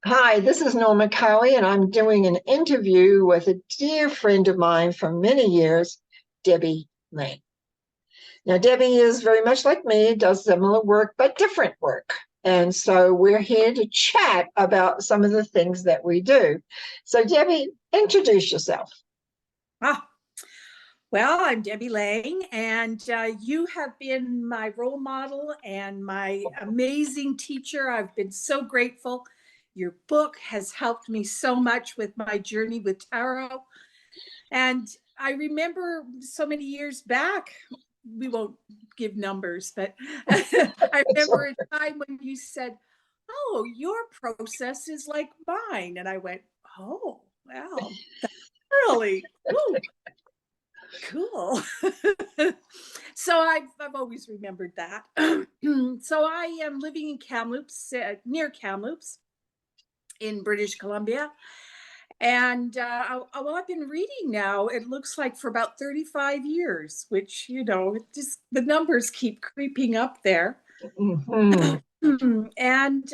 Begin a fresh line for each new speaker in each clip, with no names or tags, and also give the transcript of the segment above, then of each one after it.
Hi, this is Norma Cowie, and I'm doing an interview with a dear friend of mine from many years, Debbi Lang. Now, Debbie is very much like me, does similar work, but different work. And so we're here to chat about some of the things that we do. So, Debbie, introduce yourself.
Ah, well, I'm Debbi Lang, and you have been my role model and my amazing teacher. I've been so grateful. Your book has helped me so much with my journey with tarot. And I remember so many years back, we won't give numbers, but I remember a time when you said, "Oh, your process is like mine." And I went, "Oh, wow, really? Ooh, cool." So I've always remembered that. So I am living in Kamloops, near Kamloops in British Columbia. And well, I've been reading now, it looks like for about 35 years, which, just the numbers keep creeping up there.
Mhm.
And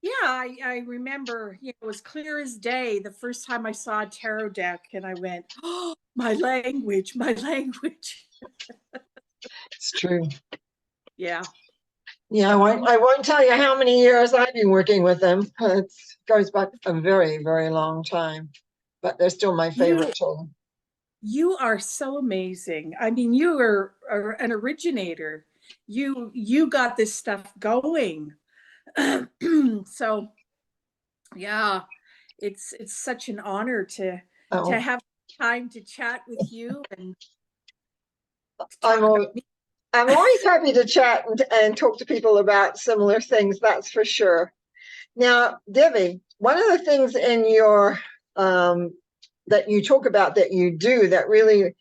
yeah, I remember, it was clear as day the first time I saw a tarot deck, and I went, "Oh, my language, my language."
It's true.
Yeah.
Yeah, I won't tell you how many years I've been working with them. It goes back a very, very long time, but they're still my
You
favorite tool.
you are so amazing. I mean, are an originator. You got this stuff going. So yeah, it's such an honor to
Oh,
have time to chat with you and
I'm
talk about
al-
me.
I'm always happy to chat and talk to people about similar things, that's for sure. Now, Debbie, one of the things in your um, that you talk about that you do that really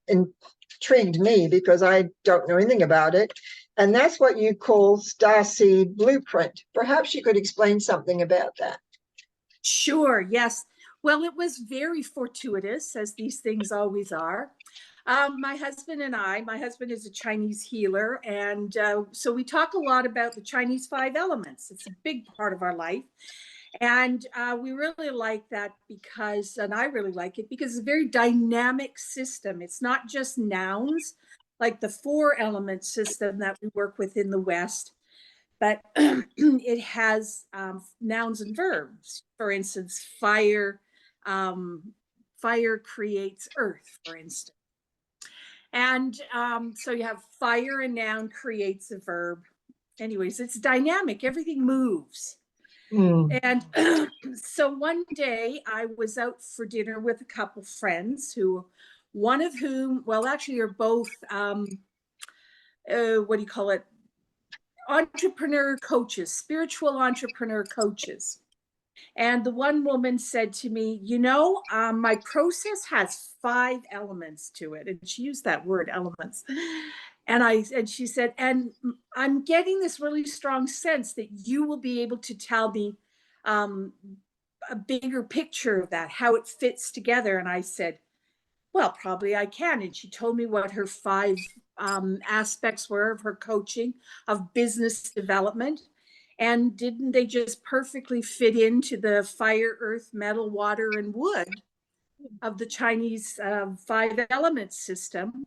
intrigued me because I don't know anything about it, and that's what you call Starseed Blueprint. Perhaps you could explain something about that.
Sure, yes. Well, it was very fortuitous, as these things always are. My husband is a Chinese healer, and so we talk a lot about the Chinese five elements. It's a big part of our life. And we really like that because, and I really like it because it's a very dynamic system. It's not just nouns like the four element system that we work with in the West, but it has nouns and verbs. For instance, fire creates earth, for instance. And so you have fire, a noun creates a verb. Anyways, it's dynamic, everything moves.
Mm.
And so one day I was out for dinner with a couple friends who, one of whom, well, actually, are both, what do you call it? Entrepreneur coaches, spiritual entrepreneur coaches. And the one woman said to me, my process has five elements to it. And she used that word, elements. And she said, and I'm getting this really strong sense that you will be able to tell me um, a bigger picture of that, how it fits together. And I said, well, probably I can. And she told me what her five aspects were of her coaching of business development. And didn't they just perfectly fit into the fire, earth, metal, water, and wood of the Chinese five elements system?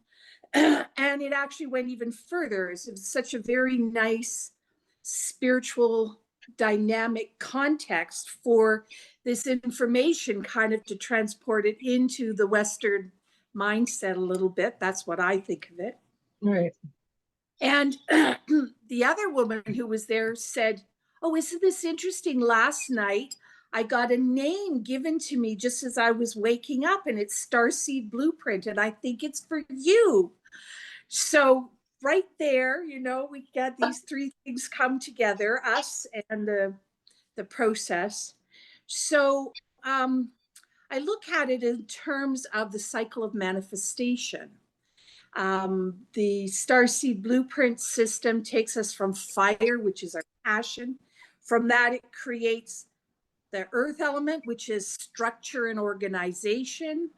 And it actually went even further. It was such a very nice spiritual dynamic context for this information kind of to transport it into the Western mindset a little bit. That's what I think of it.
Right.
And the other woman who was there said, "Oh, isn't this interesting? Last night I got a name given to me just as I was waking up, and it's Starseed Blueprint, and I think it's for you." So right there, we got these three things come together, us and the process. So I look at it in terms of the cycle of manifestation. The Starseed Blueprint system takes us from fire, which is our passion. From that, it creates the earth element, which is structure and organization.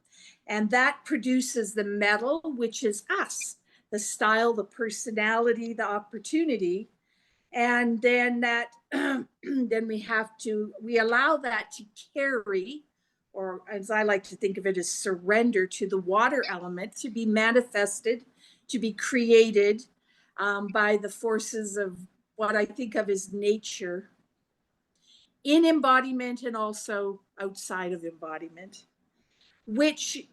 And that produces the metal, which is us, the style, the personality, the opportunity. And then that, then we allow that to carry, or as I like to think of it, as surrender to the water element, to be manifested, to be created by the forces of what I think of as nature, in embodiment and also outside of embodiment, which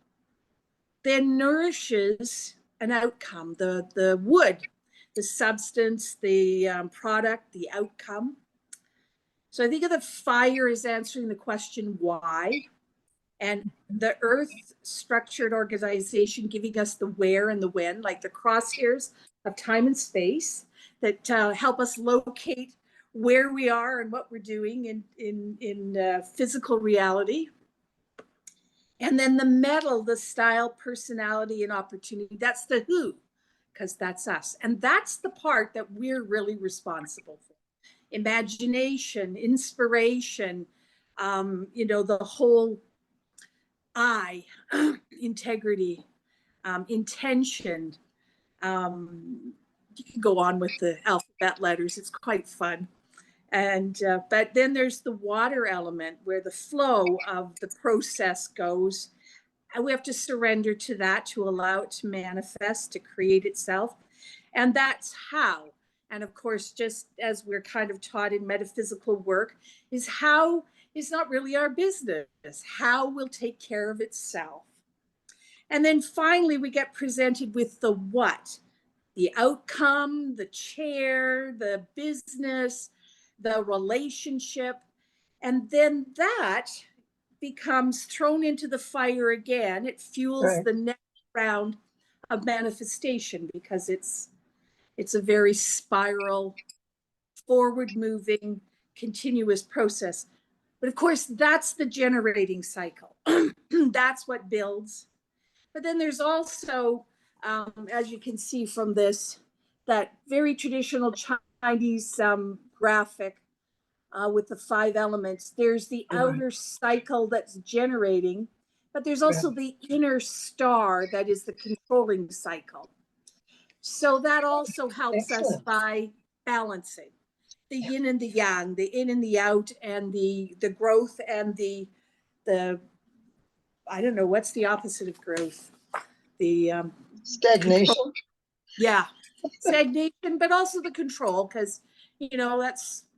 then nourishes an outcome, the wood, the substance, the product, the outcome. So I think of the fire as answering the question why, and the earth structured organization giving us the where and the when, like the crosshairs of time and space that help us locate where we are and what we're doing in physical reality. And then the metal, the style, personality, and opportunity, that's the who, because that's us. And that's the part that we're really responsible for. Imagination, inspiration, the whole I, integrity, intention. You can go on with the alphabet letters. It's quite fun. And but then there's the water element, where the flow of the process goes, and we have to surrender to that, to allow it to manifest, to create itself. And that's how. And of course, just as we're kind of taught in metaphysical work, is how is not really our business. How will take care of itself. And then finally, we get presented with the what, the outcome, the chair, the business, the relationship. And then that becomes thrown into the fire again. It fuels the next round of manifestation, because it's a very spiral, forward moving, continuous process. But of course, that's the generating cycle. That's what builds. But then there's also, as you can see from this, that very traditional Chinese graphic with the 5 elements. There's the outer cycle that's generating, but there's also the inner star that is the controlling cycle. So that also helps us by balancing the yin and the yang, the in and the out, and the growth and the I don't know, what's the opposite of growth? The
stagnation.
Control. Yeah, stagnation, but also the control, because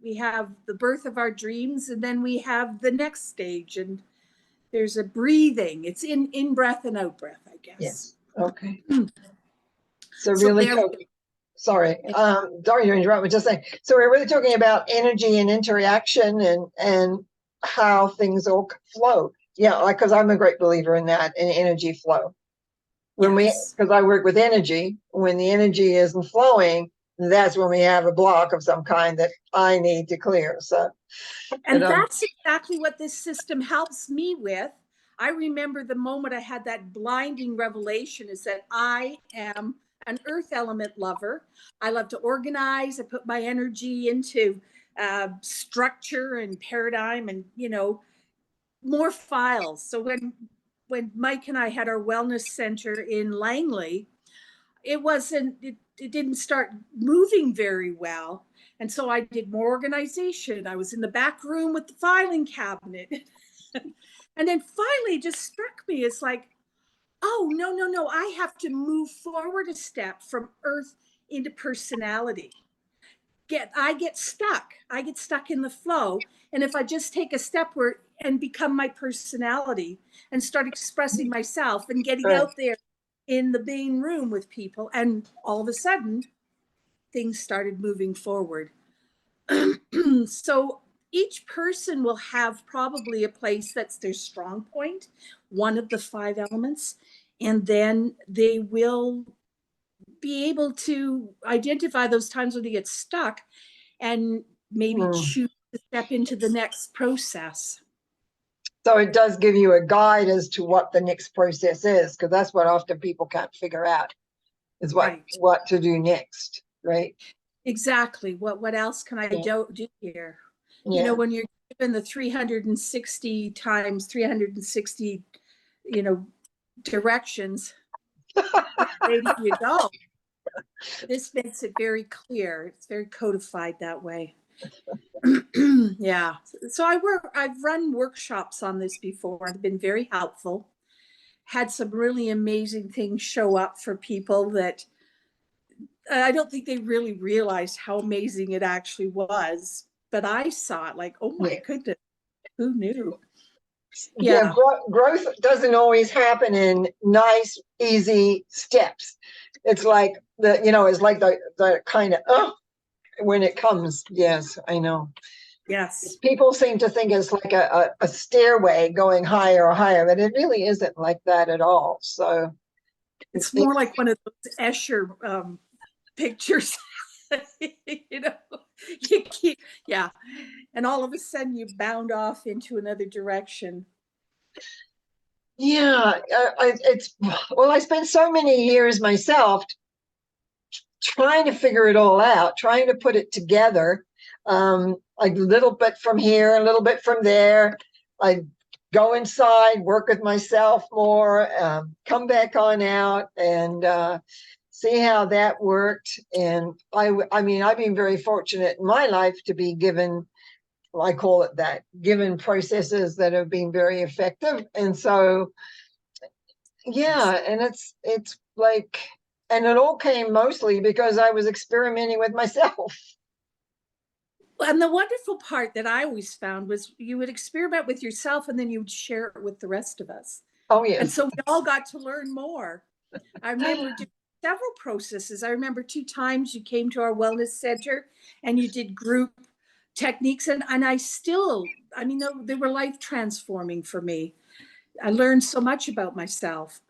we have the birth of our dreams, and then we have the next stage, and there's a breathing. It's in breath and out breath, I guess.
Yes. Okay. So really, sorry, sorry to interrupt, but just saying. So we're really talking about energy and interaction, and how things all flow. Yeah, like, because I'm a great believer in that, in energy flow. When because I work with energy, when the energy isn't flowing, that's when we have a block of some kind that I need to clear. So,
and that's exactly what this system helps me with. I remember the moment I had that blinding revelation, is that I am an earth element lover. I love to organize. I put my energy into structure and paradigm, and more files. So when Mike and I had our wellness center in Langley, it didn't start moving very well. And so I did more organization. I was in the back room with the filing cabinet. And then finally it just struck me, it's like, oh, no, I have to move forward a step from earth into personality. I get stuck in the flow. And if I just take a step and become my personality and start expressing myself and getting out there in the main room with people, and all of a sudden things started moving forward. So each person will have probably a place that's their strong point, one of the 5 elements, and then they will be able to identify those times when they get stuck and maybe choose to step into the next process.
So it does give you a guide as to what the next process is, because that's what often people can't figure out, is what to do next, right?
Exactly. What else can I do here? Yeah. When you're given the 360 times 360, directions, where do you go? This makes it very clear. It's very codified that way. Yeah. So I've run workshops on this before. They've been very helpful. Had some really amazing things show up for people that I don't think they really realized how amazing it actually was. But I saw it like, oh my
Yeah.
goodness, who knew?
Yeah,
Yeah.
growth doesn't always happen in nice, easy steps. It's like it's like the kind of when it comes. Yes, I know.
Yes.
People seem to think it's like a stairway going higher or higher, but it really isn't like that at all. So
It's more like one of those Escher pictures. You know, you keep, yeah. And all of a sudden you bound off into another direction.
yeah, I spent so many years myself trying to figure it all out, trying to put it together, like a little bit from here, a little bit from there. I go inside, work with myself more, come back on out, and see how that worked. And I mean, I've been very fortunate in my life to be given, I call it that, given processes that have been very effective. And so, yeah, and it's like, and it all came mostly because I was experimenting with myself.
And the wonderful part that I always found was you would experiment with yourself and then you would share it with the rest of us.
Oh,
And
yes.
so we all got to learn more. I remember doing several processes. I remember 2 times you came to our wellness center and you did group techniques. And I still, I mean, they were life transforming for me. I learned so much about myself.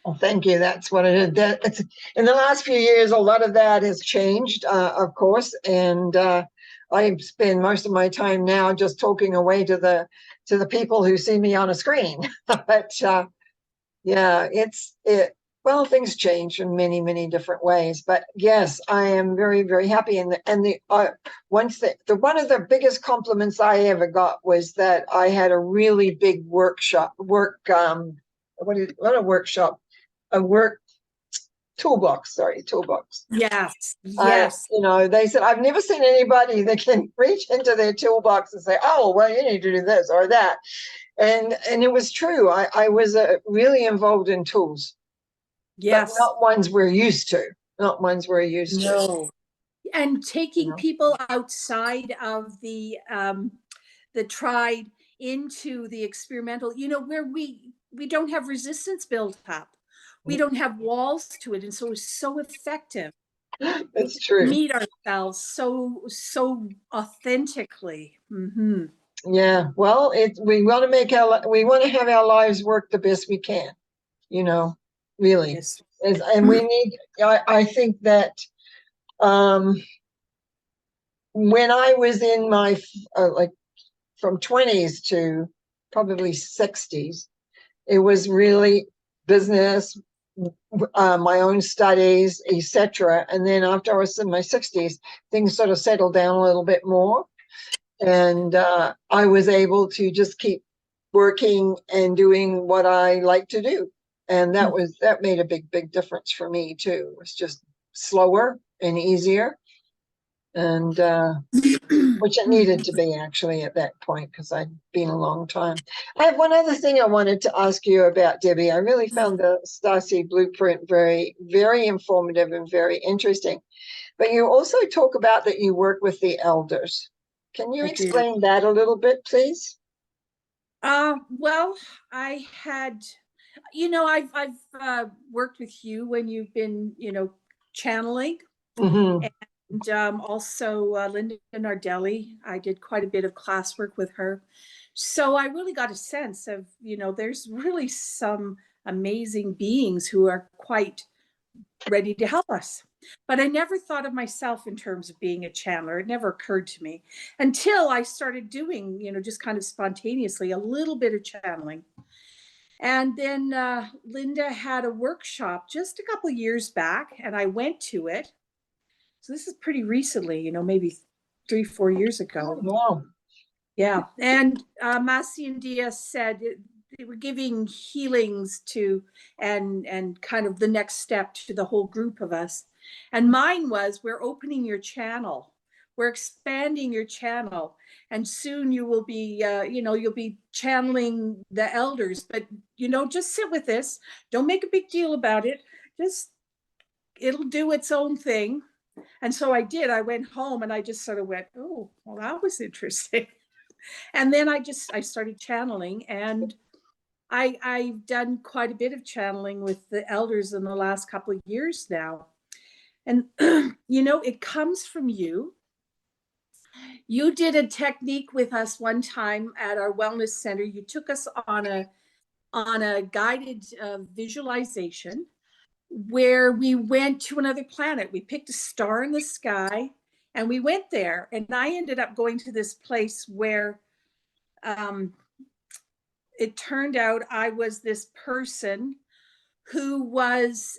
Well, thank you. That's what it is. It's in the last few years, a lot of that has changed, of course, and I spend most of my time now just talking away to the people who see me on a screen. But yeah, well, things change in many, many different ways. But yes, I am very, very happy. And the one of the biggest compliments I ever got was that I had a really big what a workshop, a work toolbox.
Yes, yes.
They said, I've never seen anybody that can reach into their toolbox and say, oh, well, you need to do this or that. And it was true. I was really involved in tools, but
Yes.
not ones we're used to. Not ones we're used to.
No. And taking
You know?
people outside of the tried into the experimental, where we don't have resistance built up. We don't have walls to it. And so it's so effective. We
It's true.
meet ourselves so authentically. Mm-hmm.
Yeah. Well, we want to have our lives work the best we can, really.
Yes.
And we need, I think that when I was in my like from 20s to probably 60s, it was really business, my own studies, etc. And then after I was in my 60s, things sort of settled down a little bit more, and I was able to just keep working and doing what I like to do, and that made a big difference for me too. It was just slower and easier, and which it needed to be actually at that point because I'd been a long time. I have one other thing I wanted to ask you about, Debbie. I really found the Starseed Blueprint very, very informative and very interesting. But you also talk about that you work with the elders. Can you explain that a little bit, please?
Well, I had, I've worked with you when you've been, channeling.
Mm-hmm.
And also Linda Nardelli. I did quite a bit of classwork with her. So I really got a sense of, there's really some amazing beings who are quite ready to help us. But I never thought of myself in terms of being a channeler. It never occurred to me until I started doing, just kind of spontaneously a little bit of channeling. And then Linda had a workshop just a couple of years back, and I went to it. So this is pretty recently, maybe 3-4 years ago.
Oh, wow.
Yeah. And Masi and Dia said they were giving healings to, and kind of the next step to the whole group of us. And mine was, we're opening your channel. We're expanding your channel. And soon you will be, you'll be channeling the elders, but, just sit with this. Don't make a big deal about it. Just, it'll do its own thing. And so I did. I went home and I just sort of went, oh, well, that was interesting. And then I started channeling, and I've done quite a bit of channeling with the elders in the last couple of years now. And, it comes from you. You did a technique with us one time at our wellness center. You took us on a guided visualization where we went to another planet. We picked a star in the sky and we went there. And I ended up going to this place where it turned out I was this person who was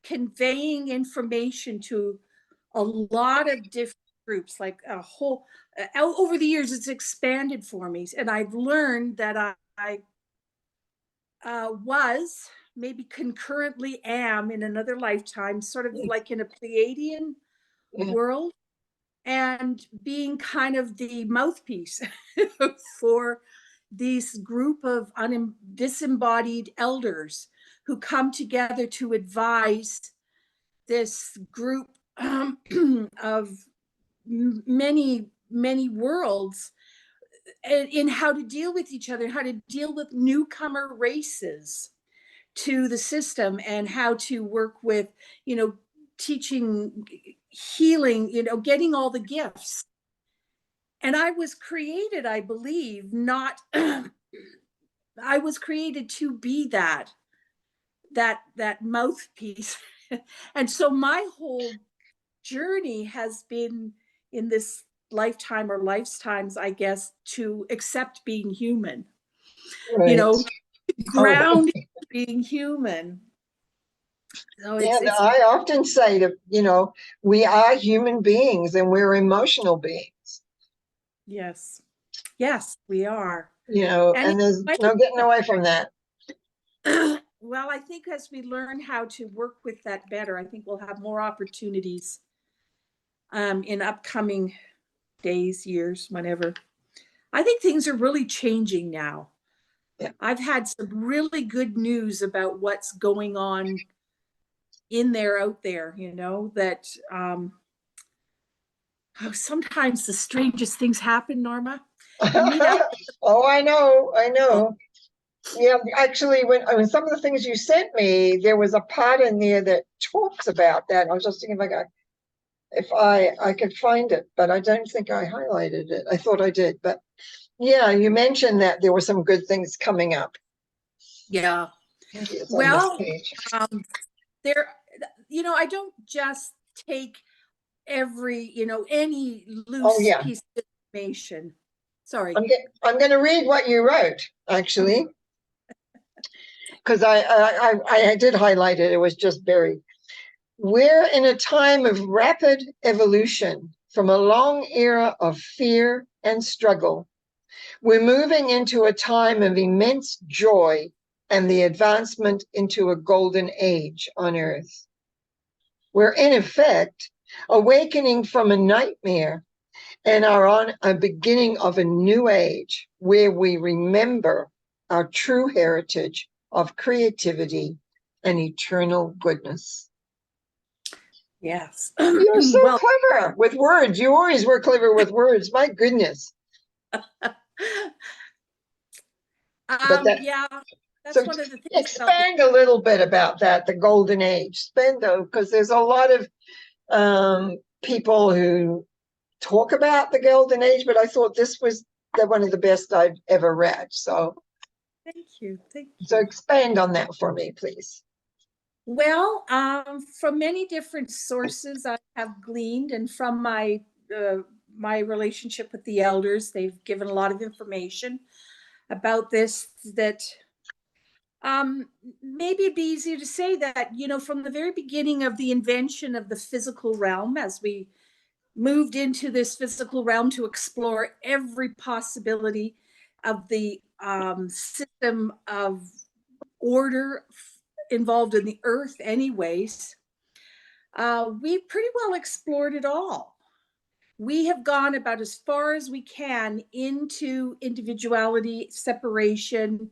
conveying information to a lot of different groups, like a whole, over the years, it's expanded for me. And I've learned that I was, maybe concurrently am in another lifetime, sort of like in a Pleiadian world, and being kind of the mouthpiece for these group of disembodied elders who come together to advise this group of many worlds in how to deal with each other, how to deal with newcomer races to the system, and how to work with, teaching, healing, getting all the gifts. And I was created, I believe, not, I was created to be that mouthpiece. And so my whole journey has been, in this lifetime or lifetimes, I guess, to accept being human,
Right.
ground being human. So
I often say that, we are human beings and we're emotional beings.
Yes, we are.
And there's no getting away from that.
Well, I think as we learn how to work with that better, I think we'll have more opportunities in upcoming days, years, whenever. I think things are really changing now.
Yeah.
I've had some really good news about what's going on out there, that sometimes the strangest things happen, Norma.
Oh, I know. Yeah, actually, when some of the things you sent me, there was a part in there that talks about that. I was just thinking if I could find it, but I don't think I highlighted it. I thought I did, but yeah, you mentioned that there were some good things coming up.
Yeah. Well, there, I don't just take every, any loose piece of information. Sorry.
I'm going to read what you wrote, actually, because I did highlight it. It was just buried. We're in a time of rapid evolution from a long era of fear and struggle. We're moving into a time of immense joy and the advancement into a golden age on Earth. We're in effect awakening from a nightmare and are on a beginning of a new age where we remember our true heritage of creativity and eternal goodness.
Yes.
You're so clever with words. You always were clever with words. My goodness.
Yeah, that's
so
one of the things.
Expand a little bit about that, the golden age. Because there's a lot of people who talk about the golden age, but I thought this was one of the best I've ever read. So
thank you.
So expand on that for me, please.
Well, from many different sources I have gleaned, and from my relationship with the elders, they've given a lot of information about this, that maybe it'd be easier to say that, from the very beginning of the invention of the physical realm, as we moved into this physical realm to explore every possibility, of the system of order involved in the earth anyways, we pretty well explored it all. We have gone about as far as we can into individuality, separation.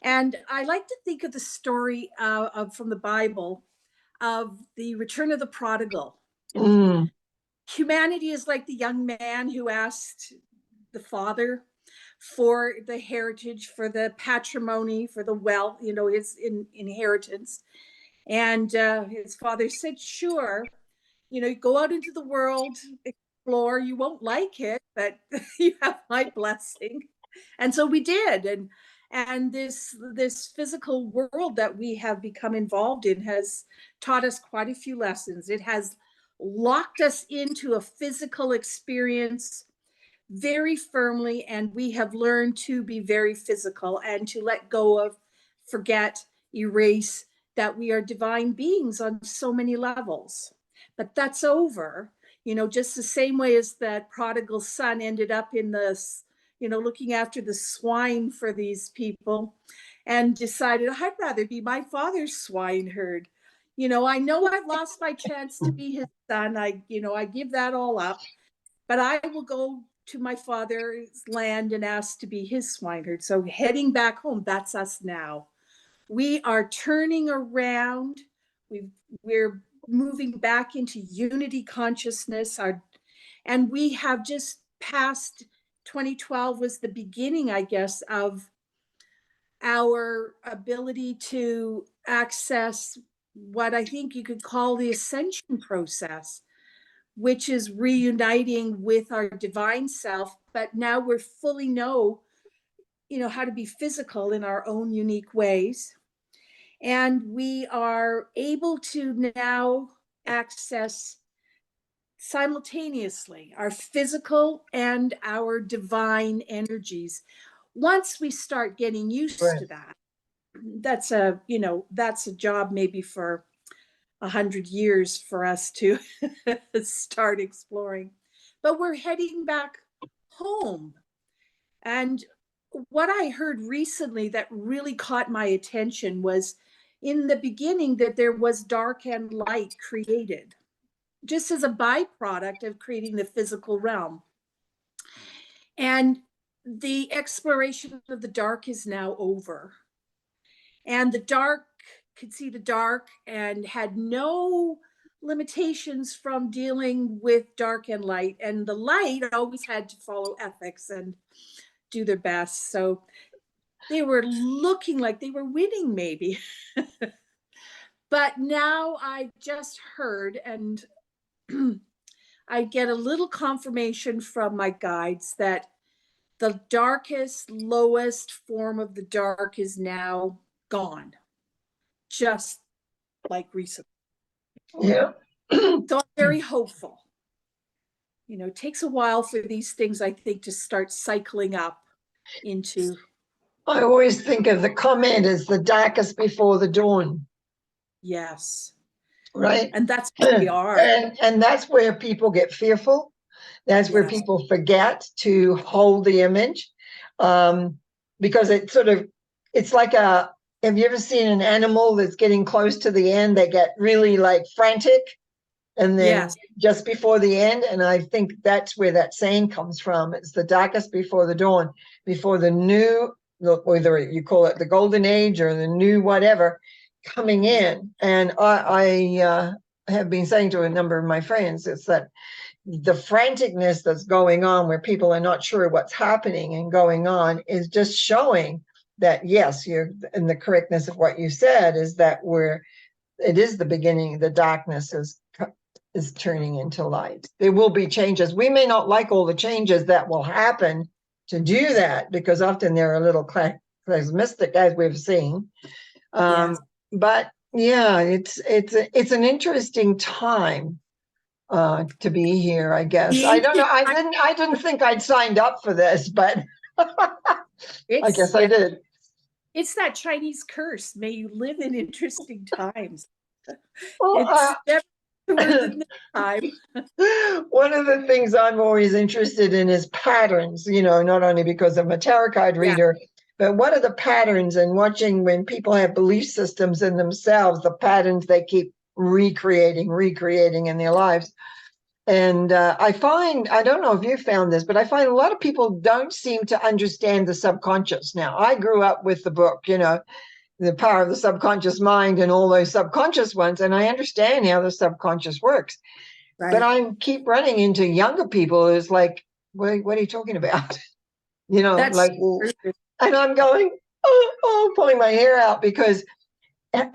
And I like to think of the story from the Bible of the return of the prodigal.
Mm.
Humanity is like the young man who asked the father for the heritage, for the patrimony, for the wealth, his inheritance. And his father said, sure, go out into the world, explore. You won't like it, but you have my blessing. And so we did. And this physical world that we have become involved in has taught us quite a few lessons. It has locked us into a physical experience very firmly, and we have learned to be very physical and to let go of, forget, erase that we are divine beings on so many levels. But that's over, just the same way as that prodigal son ended up in this, looking after the swine for these people and decided, I'd rather be my father's swineherd. I know I've lost my chance to be his son. I give that all up, but I will go to my father's land and ask to be his swineherd. So heading back home, that's us now. We are turning around. We're moving back into unity consciousness. And we have just passed 2012 was the beginning, I guess, of our ability to access what I think you could call the ascension process, which is reuniting with our divine self. But now we're fully know how to be physical in our own unique ways. And we are able to now access simultaneously our physical and our divine energies. Once we start getting used to that, that's a job maybe for 100 years for us to start exploring. But we're heading back home. And what I heard recently that really caught my attention was in the beginning that there was dark and light created, just as a byproduct of creating the physical realm. And the exploration of the dark is now over. And the dark could see the dark and had no limitations from dealing with dark and light. And the light always had to follow ethics and do their best. So they were looking like they were winning, maybe. But now I just heard, and I get a little confirmation from my guides that the darkest, lowest form of the dark is now gone, just like recently.
Yeah.
So I'm very hopeful. It takes a while for these things, I think, to start cycling up into.
I always think of the comment as the darkest before the dawn.
Yes.
Right.
And that's what we are.
And that's where people get fearful. That's where people forget to hold the image. Because it's like have you ever seen an animal that's getting close to the end? They get really like frantic. And then just before the end, and I think that's where that saying comes from. It's the darkest before the dawn, before the new, whether you call it the golden age or the new whatever, coming in. And I have been saying to a number of my friends, it's that the franticness that's going on where people are not sure what's happening and going on is just showing that, yes, you're in the correctness of what you said, is that it is the beginning. The darkness is turning into light. There will be changes. We may not like all the changes that will happen to do that, because often they're a little pessimistic, as we've seen. But yeah, it's an interesting time to be here, I guess. I don't know. I didn't think I'd signed up for this, but I guess I did.
It's that Chinese curse. May you live in interesting times.
Well,
within the time.
One of the things I'm always interested in is patterns, not only because I'm a tarot card reader, but what are the patterns, and watching when people have belief systems in themselves, the patterns they keep recreating in their lives. And I find, I don't know if you found this, but I find a lot of people don't seem to understand the subconscious. Now, I grew up with the book, The Power of the Subconscious Mind and all those subconscious ones, and I understand how the subconscious works.
Right.
But I keep running into younger people who's like, what are you talking about?
That's
like, and I'm going, pulling my hair out, because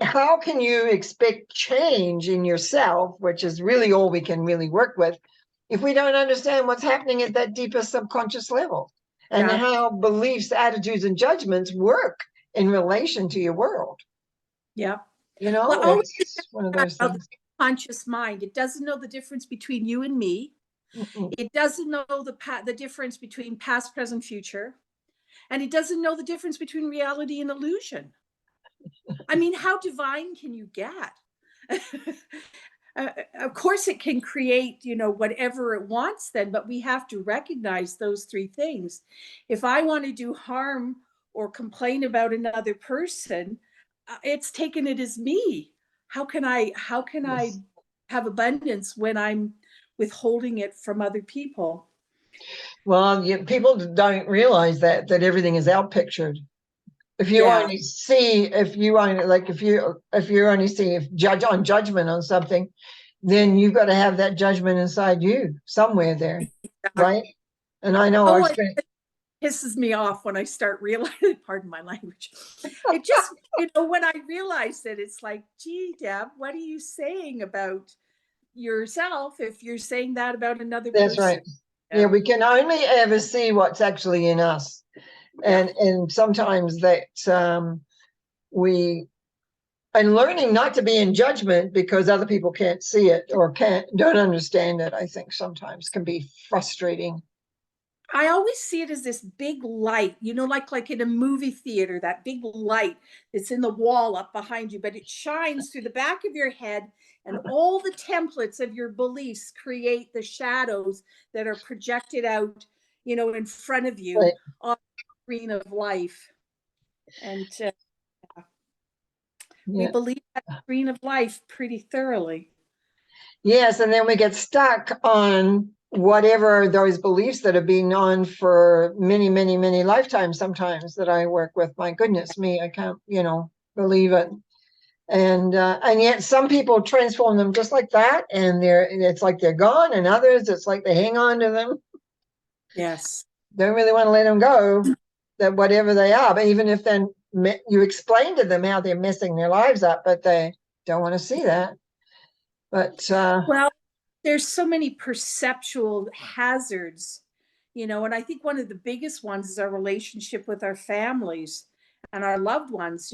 how can you expect change in yourself, which is really all we can really work with, if we don't understand what's happening at that deepest subconscious level, and how beliefs, attitudes, and judgments work in relation to your world?
Yeah.
Well, it's one of those things.
Conscious mind. It doesn't know the difference between you and me. It doesn't know the difference between past, present, future. And it doesn't know the difference between reality and illusion. I mean, how divine can you get? Of course, it can create, whatever it wants then, but we have to recognize those three things. If I want to do harm or complain about another person, it's taken it as me. How can I have abundance when I'm withholding it from other people?
Well, people don't realize that everything is outpictured. If you only see, if you only see judgment on something, then you've got to have that judgment inside you somewhere there, right? And I know
it pisses me off when I start realizing, pardon my language, it just, when I realize that, it's like, gee, Deb, what are you saying about yourself if you're saying that about another person?
That's right. Yeah, we can only ever see what's actually in us. And sometimes that and learning not to be in judgment because other people can't see it or don't understand it, I think sometimes can be frustrating.
I always see it as this big light, like in a movie theater, that big light that's in the wall up behind you, but it shines through the back of your head, and all the templates of your beliefs create the shadows that are projected out, in front of you on the screen of life. And we believe that screen of life pretty thoroughly.
Yes, and then we get stuck on whatever those beliefs that have been on for many, many, many lifetimes sometimes that I work with. My goodness me, I can't, believe it. And yet some people transform them just like that, and it's like they're gone, and others, it's like they hang on to them.
Yes.
Don't really want to let them go, that whatever they are. But even if then you explain to them how they're messing their lives up, but they don't want to see that. But
well, there's so many perceptual hazards, and I think one of the biggest ones is our relationship with our families and our loved ones.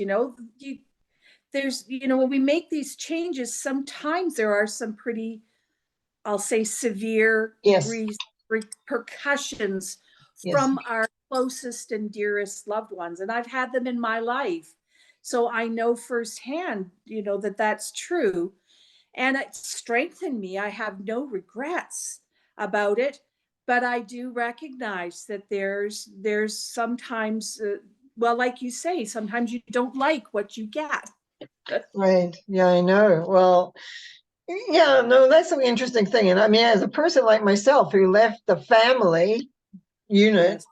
There's, when we make these changes, sometimes there are some pretty, I'll say, severe repercussions from our closest and dearest loved ones. And I've had them in my life. So I know firsthand, that that's true. And it strengthened me. I have no regrets about it, but I do recognize that there's sometimes, well, like you say, sometimes you don't like what you get.
Right. Yeah, I know. Well, yeah, no, that's an interesting thing. And I mean, as a person like myself who left the family unit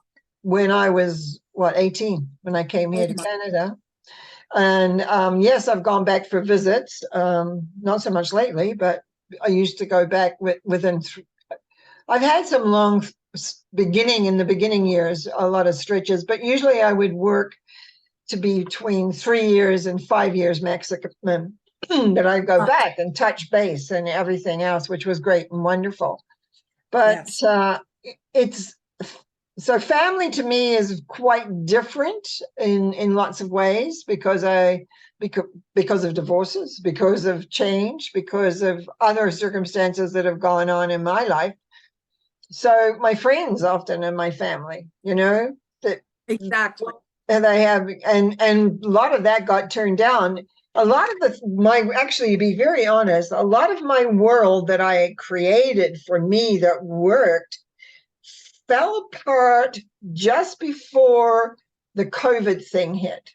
when I was, 18, when I came here to Canada. And yes, I've gone back for visits, not so much lately, but I used to go back within. I've had some long in the beginning years, a lot of stretches, but usually I would work to be between 3 years and 5 years maximum. That I go back and touch base and everything else, which was great and wonderful. But it's so family to me is quite different in lots of ways because of divorces, because of change, because of other circumstances that have gone on in my life. So my friends often are my family, that
exactly,
and they have, and a lot of that got turned down. a lot of actually, to be very honest, a lot of my world that I created for me that worked fell apart just before the COVID thing hit.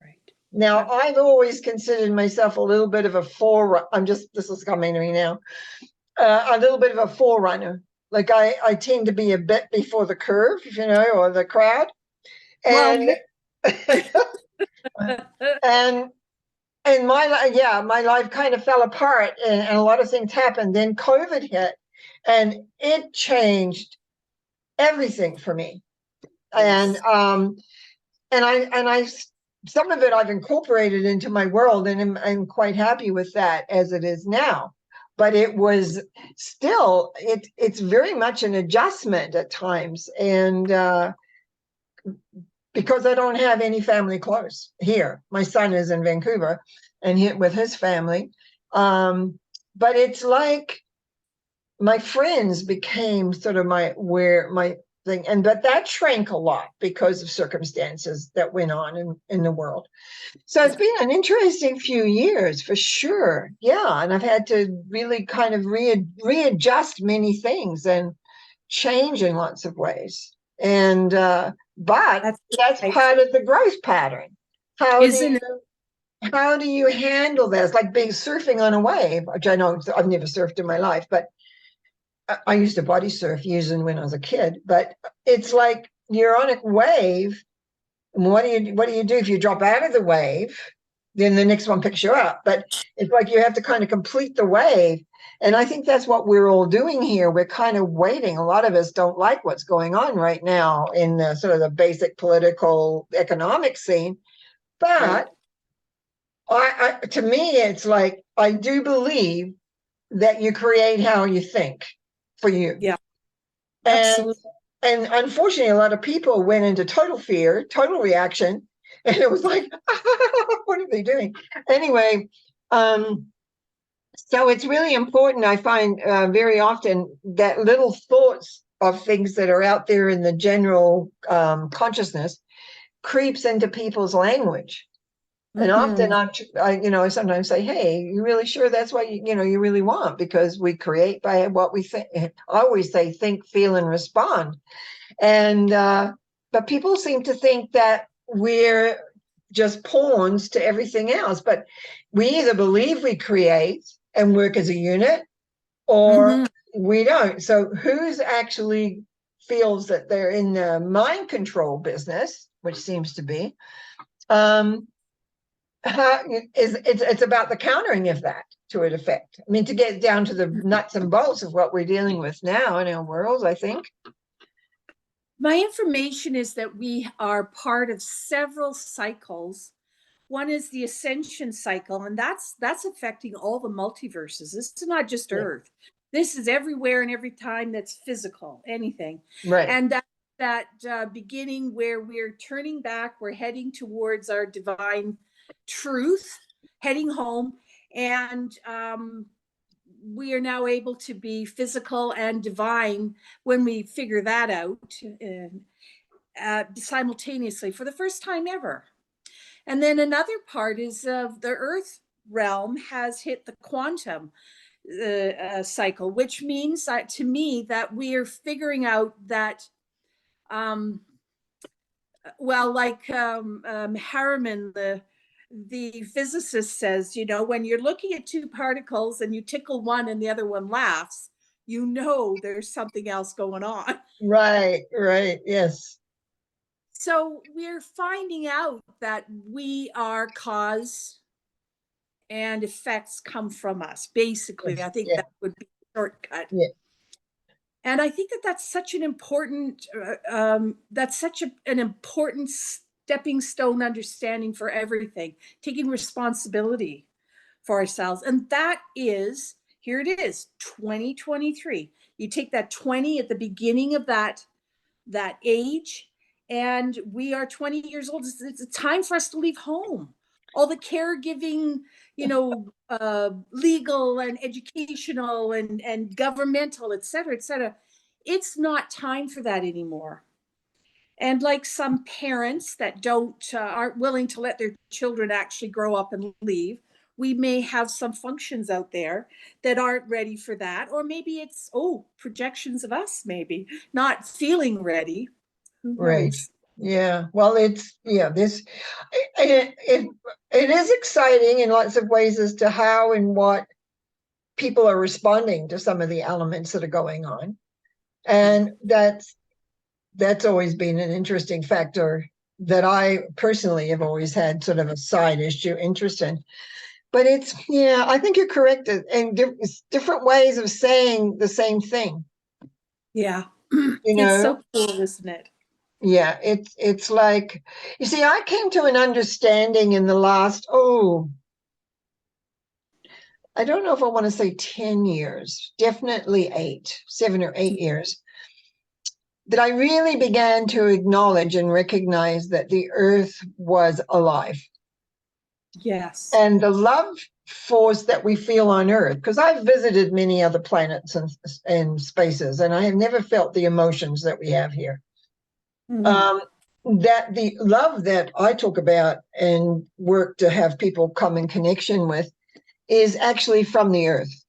Right.
Now, I've always considered myself a little bit of a forerunner. This is coming to me now, a little bit of a forerunner. Like I tend to be a bit before the curve, or the crowd. And, and, my life kind of fell apart and a lot of things happened. Then COVID hit and it changed everything for me.
Yes.
And I some of it I've incorporated into my world, and I'm quite happy with that as it is now. But it was still, it's very much an adjustment at times. And because I don't have any family close here, my son is in Vancouver and with his family. But it's like my friends became sort of my thing, but that shrank a lot because of circumstances that went on in the world. So it's been an interesting few years for sure. Yeah. And I've had to really kind of readjust many things and change in lots of ways. And, but that's part of the growth pattern. How do you handle this? Like being surfing on a wave, which I know I've never surfed in my life, but I used to body surf using when I was a kid, but it's like you're on a wave. And what do you do if you drop out of the wave? Then the next one picks you up. But it's like you have to kind of complete the wave. And I think that's what we're all doing here. We're kind of waiting. A lot of us don't like what's going on right now in the sort of the basic political economic scene. But to me, it's like, I do believe that you create how you think for you.
Yeah, absolutely.
And unfortunately, a lot of people went into total fear, total reaction, and it was like, what are they doing? Anyway, so it's really important, I find very often, that little thoughts of things that are out there in the general consciousness creeps into people's languge. And often I sometimes say, hey, you really sure that's what you really want? Because we create by what we think. I always say, think, feel, and respond. And but people seem to think that we're just pawns to everything else. But we either believe we create and work as a unit, or we don't. So who's actually feels that they're in the mind control business, which seems to be, it's about the countering of that to an effect. I mean, to get down to the nuts and bolts of what we're dealing with now in our world, I think.
My information is that we are part of several cycles. One is the ascension cycle, and that's affecting all the multiverses. This is not just Earth. This is everywhere and every time that's physical, anything.
Right.
And that beginning where we're turning back, we're heading towards our divine truth, heading home, and we are now able to be physical and divine when we figure that out simultaneously for the first time ever. And then another part is the Earth realm has hit the quantum cycle, which means that to me that we are figuring out that Harriman, the physicist, says, when you're looking at two particles and you tickle one and the other one laughs, there's something else going on.
Right, yes.
So we're finding out that we are cause and effects come from us. Basically, yes, I think that would be a shortcut.
Yeah.
And I think that that's such an important, an important stepping stone understanding for everything, taking responsibility for ourselves. And that is, here it is, 2023. You take that 20 at the beginning of that age, and we are 20 years old. It's time for us to leave home. All the caregiving, legal and educational and governmental, et cetera, et cetera. It's not time for that anymore. And like some parents that aren't willing to let their children actually grow up and leave, we may have some functions out there that aren't ready for that. Or maybe it's, projections of us, maybe not feeling ready. Who
Right.
knows?
Yeah. Well, it is exciting in lots of ways as to how and what people are responding to some of the elements that are going on. And that's always been an interesting factor that I personally have always had sort of a side issue interest in. But I think you're correct. And it's different ways of saying the same thing.
Yeah.
You
It's
know,
so cool, isn't it?
yeah, it's like, you see, I came to an understanding in the last, I don't know if I want to say 10 years, definitely 7 or 8 years, that I really began to acknowledge and recognize that the earth was alive.
Yes.
And the love force that we feel on earth, because I've visited many other planets and spaces, and I have never felt the emotions that we have here.
Mm.
That the love that I talk about and work to have people come in connection with is actually from the earth.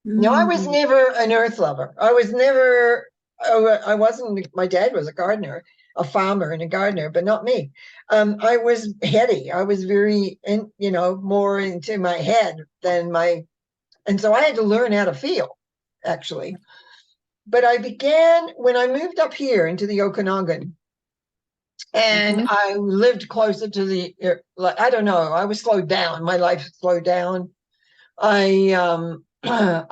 Now, I was
Mm.
never an earth lover. I was never, I wasn't, my dad was a gardener, a farmer and a gardener, but not me. I was heady. I was very, more into my head and so I had to learn how to feel, actually. But I began, when I moved up here into the Okanagan, and I lived closer to I don't know, I was slowed down. My life slowed down. I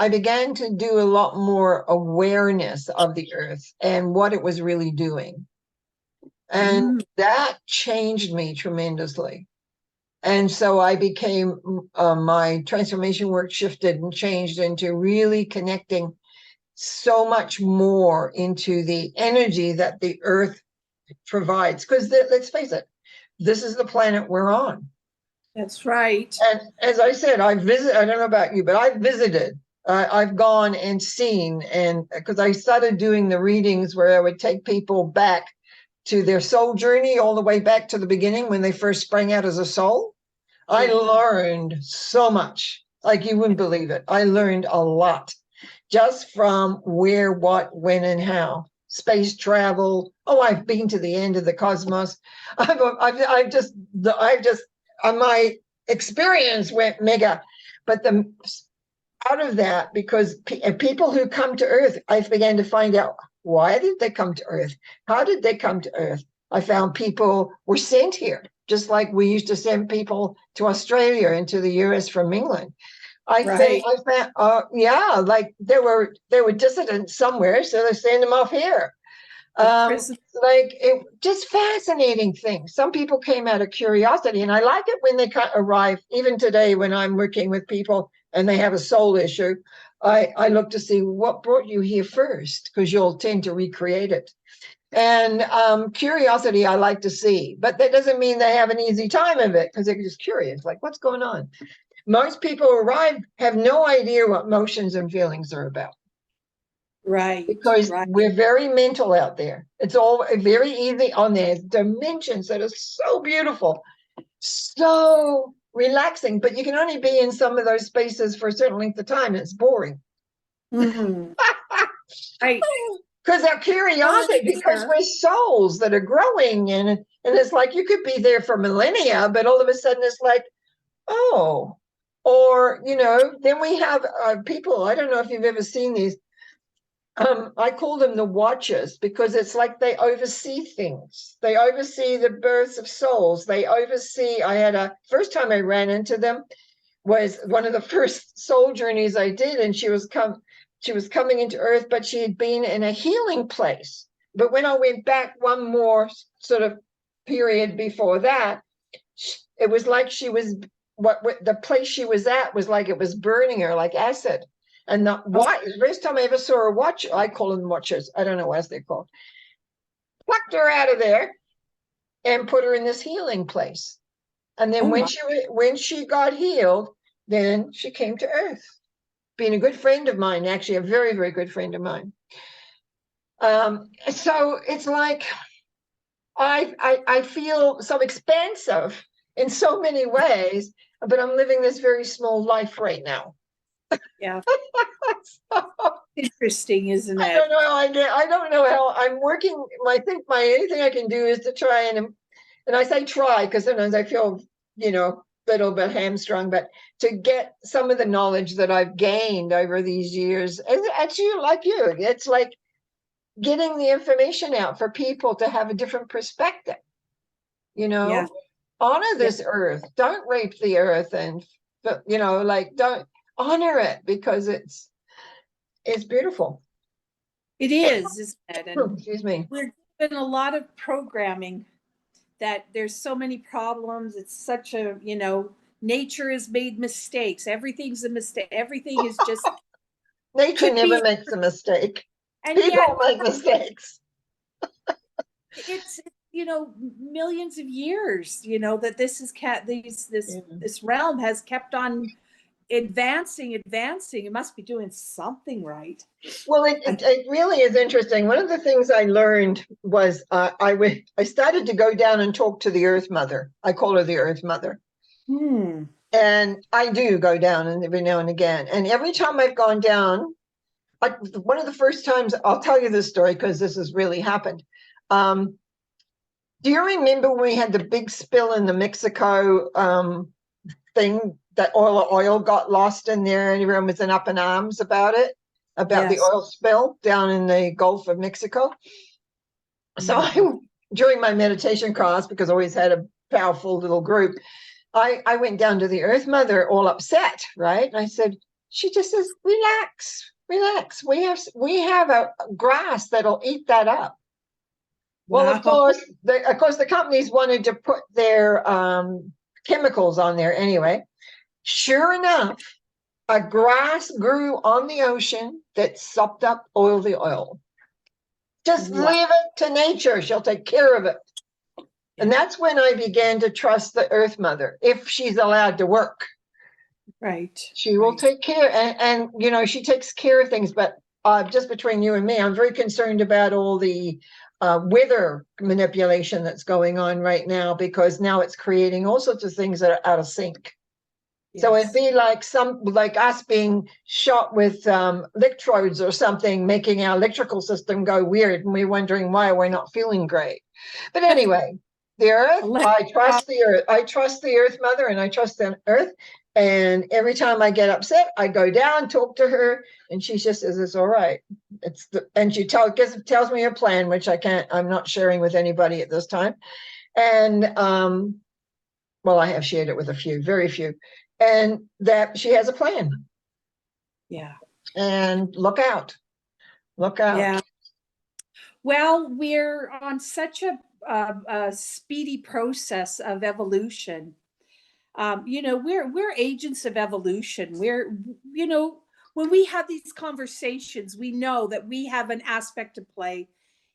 began to do a lot more awareness of the earth and what it was really doing. And that changed me tremendously. And so I became, my transformation work shifted and changed into really connecting so much more into the energy that the earth provides. Because let's face it, this is the planet we're on.
That's right.
And as I said, I don't know about you, but I've visited. I've gone and seen, and because I started doing the readings where I would take people back to their soul journey, all the way back to the beginning when they first sprang out as a soul. I learned so much, like you wouldn't believe it. I learned a lot just from where, what, when, and how. Space travel. Oh, I've been to the end of the cosmos. I've just, my experience went mega. But out of that, because people who come to Earth, I began to find out, why did they come to Earth? How did they come to Earth? I found people were sent here, just like we used to send people to Australia and to the US from England. I found, like they were dissidents somewhere, so they send them off here. Like it just fascinating things. Some people came out of curiosity, and I like it when they arrive. Even today, when I'm working with people and they have a soul issue, I look to see what brought you here first, because you'll tend to recreate it. And curiosity, I like to see, but that doesn't mean they have an easy time of it, because they're just curious, like what's going on. Most people who arrive have no idea what emotions and feelings are about.
Right.
Because
Right.
we're very mental out there. It's all very easy on there. Dimensions that are so beautiful, so relaxing, but you can only be in some of those spaces for a certain length of time. And it's boring.
Mm. Right.
Because our curiosity, because we're souls that are growing, and it's like you could be there for millennia, but all of a sudden it's like, oh, or then we have people. I don't know if you've ever seen these. I call them the watchers, because it's like they oversee things. They oversee the births of souls. They oversee. First time I ran into them was one of the first soul journeys I did, and she was coming into Earth, but she had been in a healing place. But when I went back one more sort of period before that, it was like she was what the place she was at was like it was burning her like acid. And the first time I ever saw a watch, I call them watchers. I don't know what they're called. Plucked her out of there and put her in this healing place. And then when she got healed, then she came to Earth, being a good friend of mine, actually a very, very good friend of mine. So it's like I feel so expansive in so many ways, but I'm living this very small life right now.
Yeah.
So,
Interesting, isn't
I
it?
don't know how I don't know how I'm working. I think my anything I can do is to try and I say try because sometimes I feel, little bit hamstrung, but to get some of the knowledge that I've gained over these years, it's you. It's like getting the information out for people to have a different perspective,
Yeah.
honor
Yeah.
this earth, don't rape the earth, and don't honor it because it's beautiful.
It is, isn't it? And
Excuse me.
we're given a lot of programming that there's so many problems. It's such a, nature has made mistakes. Everything's a mistake. Everything is just
Nature
could
never
be.
makes a mistake.
And yet
People make mistakes.
it's, millions of years, that this is
Yeah.
this realm has kept on advancing. It must be doing something right.
Well, it really is interesting. One of the things I learned was I started to go down and talk to the Earth Mother. I call her the Earth Mother. And I do go down and every now and again. And every time I've gone down, one of the first times, I'll tell you this story because this has really happened. Do you remember when we had the big spill in the Mexico thing that oil got lost in there and everyone was in up in arms about it, about the
Yes.
oil spill down in the Gulf of Mexico? So during my meditation class, because I always had a powerful little group, I went down to the Earth Mother all upset, right? And I said, she just says, relax, relax. We have a grass that'll eat that up. Well,
Wow.
of course, the companies wanted to put their chemicals on there anyway. Sure enough, a grass grew on the ocean that sucked up the oil. Just
Wow.
leave it to nature. She'll take care of it. And that's when I began to trust the Earth Mother. If she's allowed to work,
Right.
she will take care. And she takes care of things. But just between you and me, I'm very concerned about all the weather manipulation that's going on right now, because now it's creating all sorts of things that are out of sync.
Yes.
So it'd be like us being shot with electrodes or something, making our electrical system go weird, and we're wondering why we're not feeling great. But anyway, the Earth, I trust the Earth. I trust the Earth Mother, and I trust the Earth. And every time I get upset, I go down, talk to her, and she just says it's all right. And she tells me her plan, which I'm not sharing with anybody at this time. And well, I have shared it with a few, very few, and that she has a plan.
Yeah.
And look out.
Yeah. Well, we're on such a speedy process of evolution. We're agents of evolution. When we have these conversations, we know that we have an aspect to play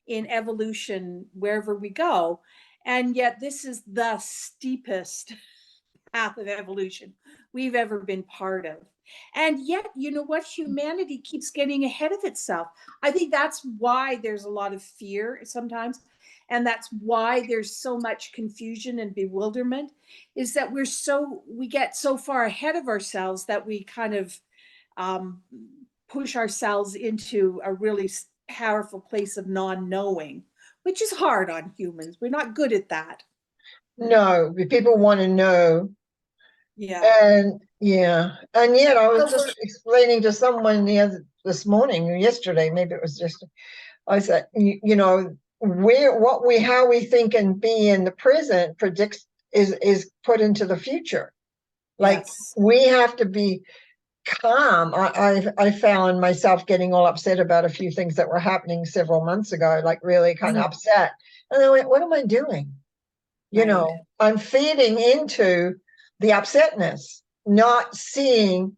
in evolution wherever we go. And yet this is the steepest path of evolution we've ever been part of. And yet, you know what? Humanity keeps getting ahead of itself. I think that's why there's a lot of fear sometimes. And that's why there's so much confusion and bewilderment, is that we get so far ahead of ourselves that we kind of push ourselves into a really powerful place of non-knowing, which is hard on humans. We're not good at that.
No, people want to know.
Yeah.
And yet I was just explaining to someone this morning or yesterday, maybe it was just, I said, how we think and be in the present predicts is put into the future. Like, we have to be calm. I found myself getting all upset about a few things that were happening several months ago, like really kind of upset. And I went, what am I doing? I'm feeding into the upsetness, not seeing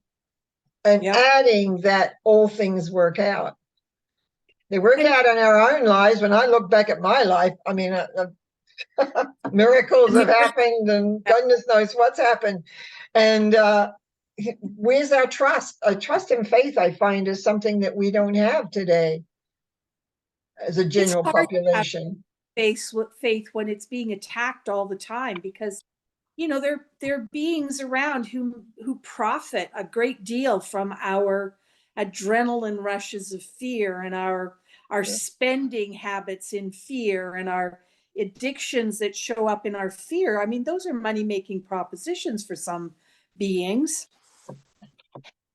and adding that all things work out. They work out in our own lives. When I look back at my life, I mean, miracles have happened and goodness knows what's happened. And where's our trust? Trust and faith, I find, is something that we don't have today as a general population.
faith when it's being attacked all the time, because there are beings around who profit a great deal from our adrenaline rushes of fear, and our spending habits in fear, and our addictions that show up in our fear. I mean, those are money-making propositions for some beings.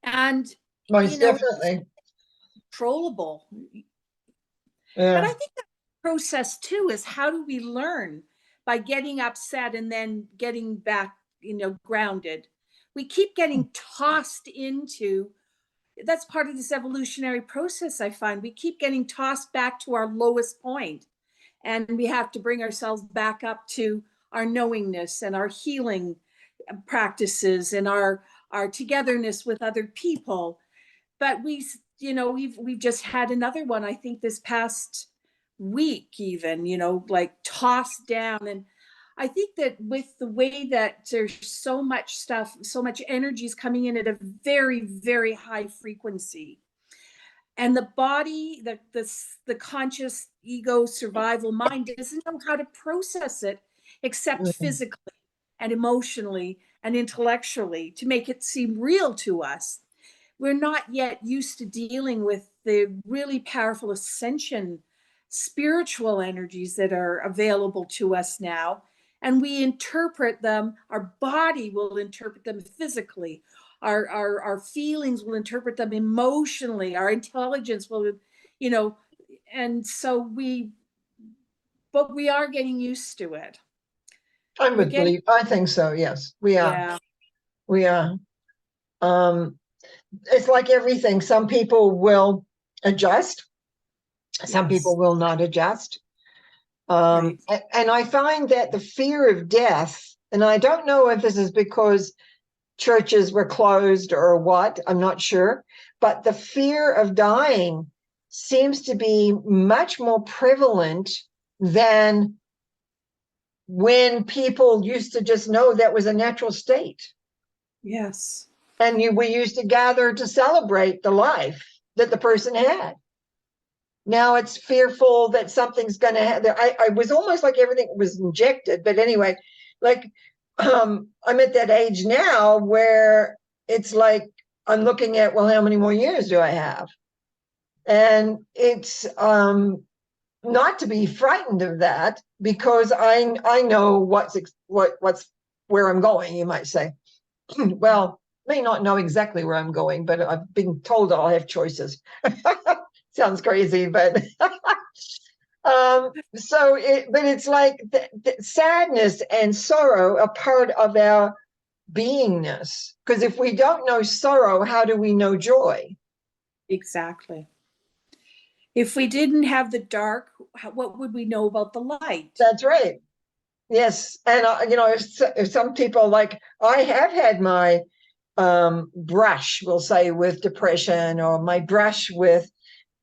And
Most definitely.
Controllable.
Yeah.
But I think that process too is, how do we learn? By getting upset and then getting back, grounded. We keep getting tossed into, that's part of this evolutionary process. I find we keep getting tossed back to our lowest point, and we have to bring ourselves back up to our knowingness and our healing practices and our togetherness with other people. But we've just had another one, I think this past week, even, like tossed down. And I think that with the way that there's so much stuff, so much energy is coming in at a very, very high frequency, and the body, the conscious ego survival mind doesn't know how to process it, except physically and emotionally and intellectually, to make it seem real to us. We're not yet used to dealing with the really powerful ascension spiritual energies that are available to us now. And we interpret them, our body will interpret them physically, our feelings will interpret them emotionally, our intelligence will, and so but we are getting used to it.
I think so, yes. We are.
Yeah.
We are. It's like everything. Some people will adjust. Some people will not adjust.
Right.
And I find that the fear of death, and I don't know if this is because churches were closed or what, I'm not sure, but the fear of dying seems to be much more prevalent than when people used to just know that was a natural state.
Yes.
And we used to gather to celebrate the life that the person had. Now it's fearful that something's going to happen. I was almost like everything was injected. But anyway, like I'm at that age now where it's like I'm looking at, well, how many more years do I have? And it's not to be frightened of that, because I know what's where I'm going, you might say. Well, may not know exactly where I'm going, but I've been told I'll have choices. Sounds crazy, but but it's like the sadness and sorrow are part of our beingness. Because if we don't know sorrow, how do we know joy?
Exactly. If we didn't have the dark, what would we know about the light?
That's right. Yes. And if some people, like, I have had my brush, we'll say, with depression, or my brush with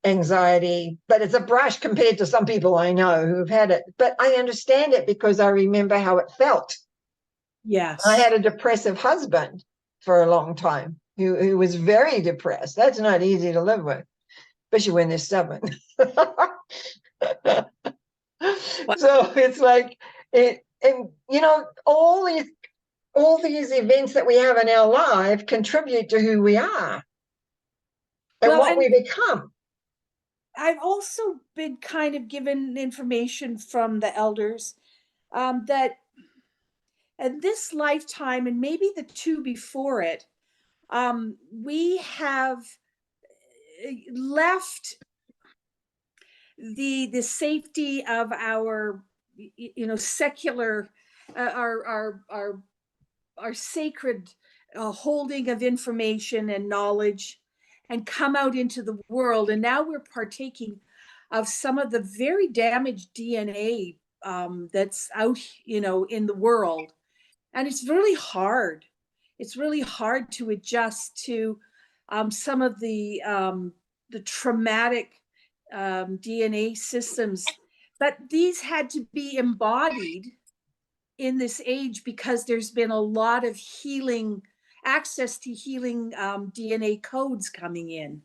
anxiety, but it's a brush compared to some people I know who've had it. But I understand it because I remember how it felt.
Yes.
I had a depressive husband for a long time who was very depressed. That's not easy to live with, especially when they're stubborn. So it's like it, and all these events that we have in our life contribute to who we are and what we become.
I've also been kind of given information from the elders that in this lifetime, and maybe the two before it, we have left the safety of our secular our sacred holding of information and knowledge, and come out into the world. And now we're partaking of some of the very damaged DNA that's out, in the world. And it's really hard. It's really hard to adjust to some of the traumatic DNA systems. But these had to be embodied in this age, because there's been a lot of healing, access to healing DNA codes coming in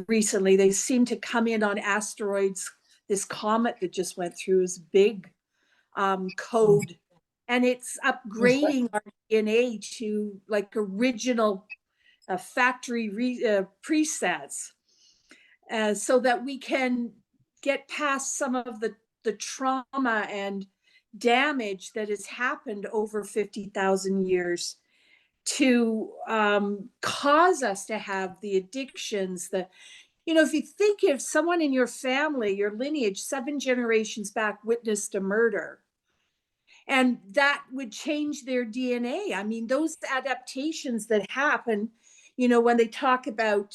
recently. They seem to come in on asteroids this comet that just went through is big code, and it's upgrading our DNA to like original factory presets, so that we can get past some of the trauma and damage that has happened over 50,000 years to cause us to have the addictions, if you think if someone in your family, your lineage, 7 generations back witnessed a murder, and that would change their DNA. I mean, those adaptations that happen, when they talk about,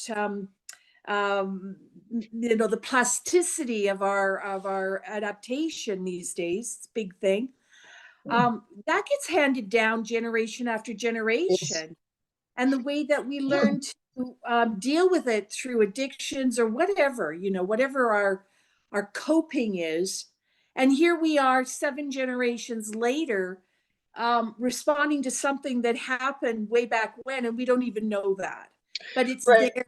the plasticity of our adaptation these days, it's a big thing. That gets handed down generation after
Yes.
generation. And the way that we learn to deal with it through addictions or whatever, whatever our coping is. And here we are 7 generations later, responding to something that happened way back when, and we don't even know that, but it's
Right.
there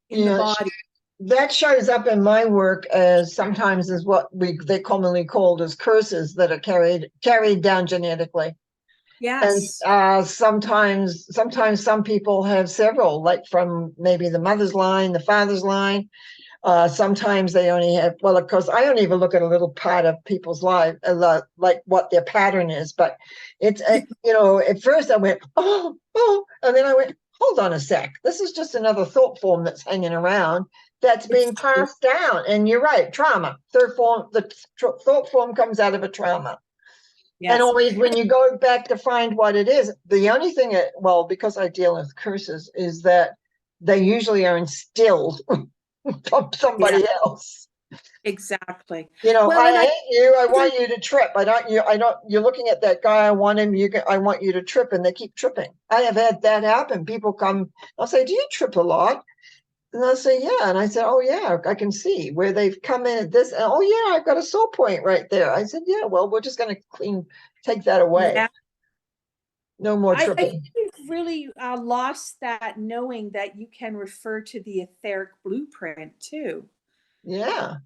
in the
Yeah,
body.
that shows up in my work as sometimes as what they commonly called as curses that are carried down genetically. And
Yes.
sometimes some people have several, like from maybe the mother's line, the father's line. Sometimes they only have, well, of course, I only even look at a little part of people's life, like what their pattern is. But it's, at first I went, oh, and then I went, hold on a sec. This is just another thought form that's hanging around that's being passed down. And you're right, trauma. Third form, the thought form comes out of a trauma.
Yes.
And always when you go back to find what it is, the only thing, because I deal with curses, is that they usually are instilled from somebody else.
Exactly.
I hate you. I want you to trip. You're looking at that guy. I want him. I want you to trip, and they keep tripping. I have had that happen. People come. I'll say, "Do you trip a lot?" And they'll say, "Yeah." And I said, "Oh yeah, I can see where they've come in at this. And, oh yeah, I've got a sore point right there." I said, "Yeah, well, we're just going to take that away.
Yeah.
No more
I
tripping."
think we've really lost that knowing that you can refer to the etheric blueprint too.
Yeah.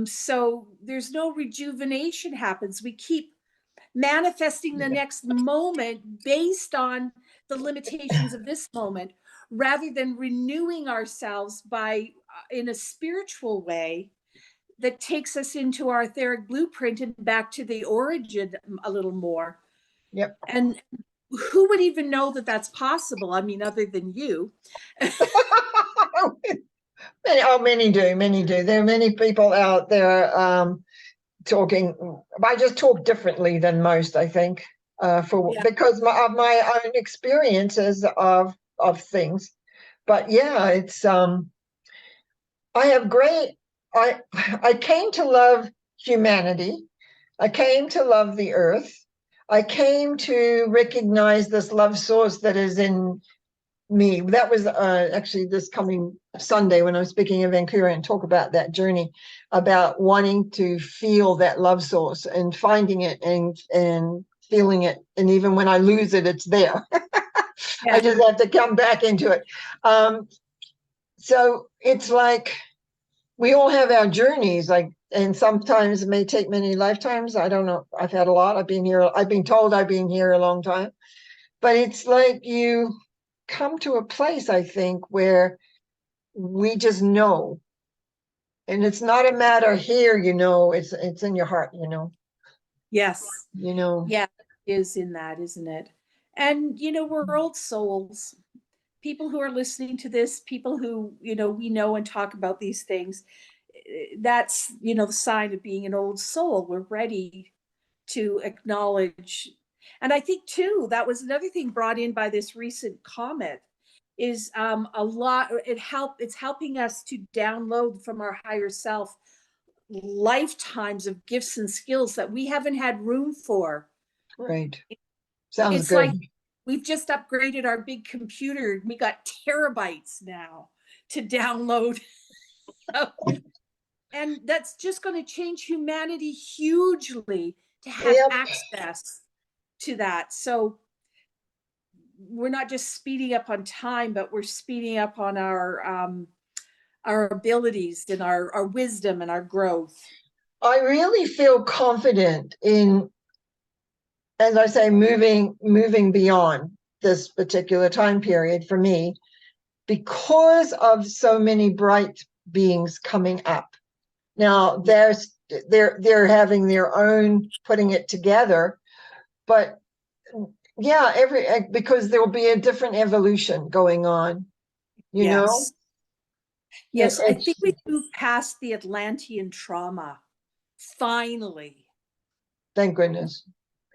So there's no rejuvenation happens. We keep manifesting the next moment based on the limitations of this moment, rather than renewing ourselves by in a spiritual way that takes us into our etheric blueprint and back to the origin a little more.
Yep.
And who would even know that that's possible? I mean, other than you.
Many do. Many do. There are many people out there talking. I just talk differently than most, I think, because of my own experiences of things. But yeah, it's I have great. I came to love humanity. I came to love the earth. I came to recognize this love source that is in me. That was actually this coming Sunday when I'm speaking in Vancouver and talk about that journey, about wanting to feel that love source and finding it and feeling it. And even when I lose it, it's there.
Yeah.
I just have to come back into it. So it's like we all have our journeys, and sometimes it may take many lifetimes. I don't know. I've had a lot. I've been told I've been here a long time, but it's like you come to a place, I think, where we just know. And it's not a matter here, it's in your heart,
Yes.
you know.
Yeah, it is in that, isn't it? And, we're old souls. People who are listening to this, people who, we know and talk about these things, that's, the sign of being an old soul. We're ready to acknowledge. And I think too, that was another thing brought in by this recent comet is a lot, it's helping us to download from our higher self lifetimes of gifts and skills that we haven't had room for.
Right. Sounds
It's
good.
like we've just upgraded our big computer. We got terabytes now to download. And that's just going to change humanity hugely to have
Yep.
access to that. So we're not just speeding up on time, but we're speeding up on our our abilities and our wisdom and our growth.
I really feel confident in, as I say, moving beyond this particular time period for me, because of so many bright beings coming up. Now they're having their own putting it together, but yeah, because there will be a different evolution going on, you know.
Yes, I think we moved past the Atlantean trauma. Finally.
Thank goodness.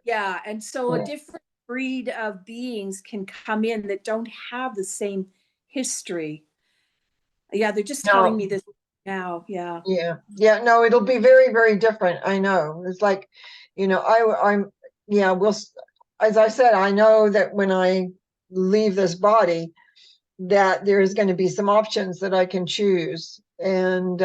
Yeah, and so a different breed of beings can come in that don't have the same history. Yeah, they're just telling me this now. Yeah.
Yeah. No, it'll be very, very different. I know. It's like, I'm. Yeah. As I said, I know that when I leave this body, that there's going to be some options that I can choose, and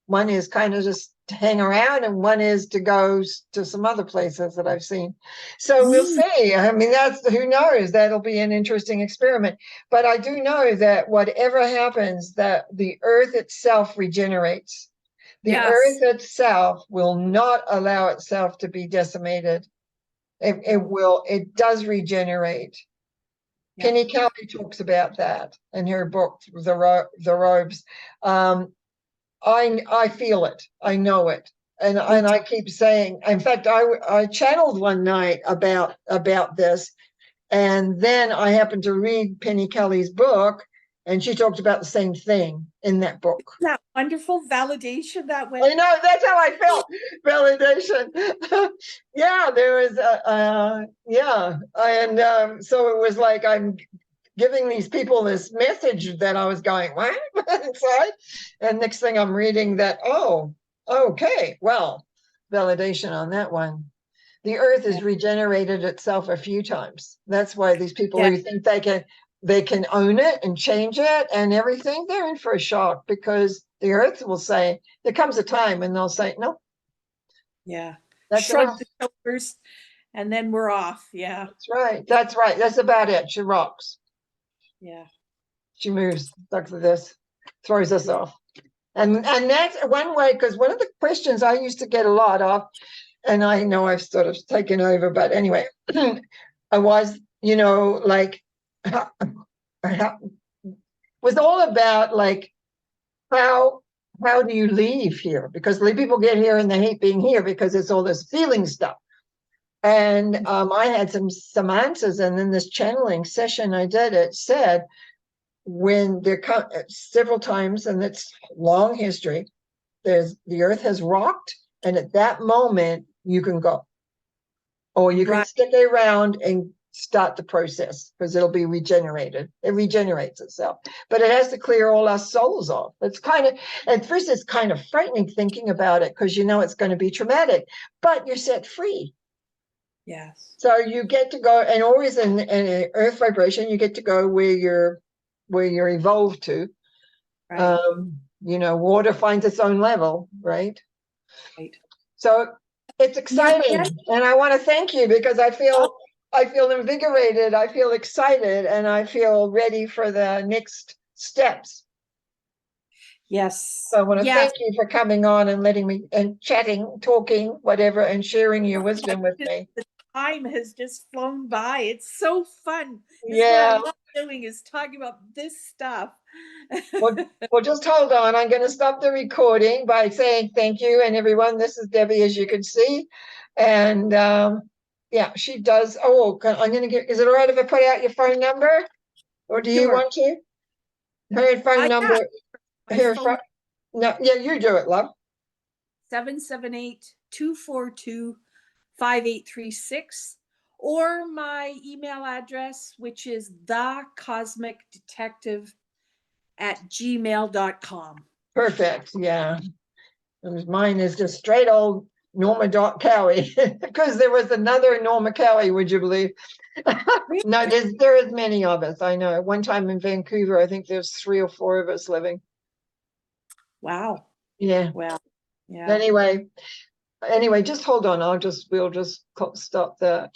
one is kind of just to hang around, and one is to go to some other places that I've seen. So we'll see. I mean, that's, who knows, that'll be an interesting experiment. But I do know that whatever happens, that the earth itself regenerates. The earth itself will not allow itself to be decimated. It does regenerate. Penny Cowie talks about that in her book, The Robes. I feel it. I know it. And I keep saying, in fact, I channeled one night about this. And then I happened to read Penny Kelly's book, and she talked about the same thing in that book.
Isn't that wonderful validation that way?
I know, that's how I felt. Validation. Yeah, there was and so it was like I'm giving these people this message that I was going, what? Inside. And next thing I'm reading that, oh, okay, well, validation on that one. The earth has regenerated itself a few times. That's why these people who think they can own it and change it and everything, they're in for a shock, because the earth will say, there comes a time when they'll say, no.
Yeah.
That's
shrug the shoulders, and then we're off. Yeah.
That's right. That's right. That's about it. She rocks.
Yeah.
She moves like this, throws us off. And that's one way, because one of the questions I used to get a lot of, and I know I've sort of taken over, but anyway, I was, like, was all about like, how do you leave here? Because people get here and they hate being here because it's all this feeling stuff. And I had some answers, and in this channeling session I did, it said, when there come several times, and it's long history, the earth has rocked, and at that moment you can go, or you can stick around and start the process, because it'll be regenerated. It regenerates itself, but it has to clear all our souls off. It's kind of, at first it's kind of frightening thinking about it, because it's going to be traumatic, but you're set free.
Yes.
So you get to go, and always in earth vibration, you get to go where you're evolved to. Right. Water finds its own level, right?
Right.
So it's exciting, and I want to thank you, because I feel invigorated, I feel excited, and I feel ready for the next steps.
Yes.
So I want to thank you for coming on and letting me, and chatting, talking, whatever, and sharing your wisdom with me.
The time has just flown by. It's so fun.
Yeah.
What I love doing is talking about this stuff.
Well, just hold on. I'm going to stop the recording by saying thank you. And everyone, this is Debbie, as you can see. And yeah, she does. Oh, I'm going to get, is it all right if I put out your phone number? Or do you want to? Her phone number. No, yeah, you do it, love.
778-242-5836, or my email address, which is thecosmicdetective@gmail.com.
Perfect. Yeah. And mine is just straight old Norma Cowie, because there was another Norma Cowie, would you believe? No, there is many of us. I know. At one time in Vancouver, I think there's 3 or 4 of us living.
Wow.
Yeah.
Well, yeah.
Anyway, just hold on. We'll just stop that.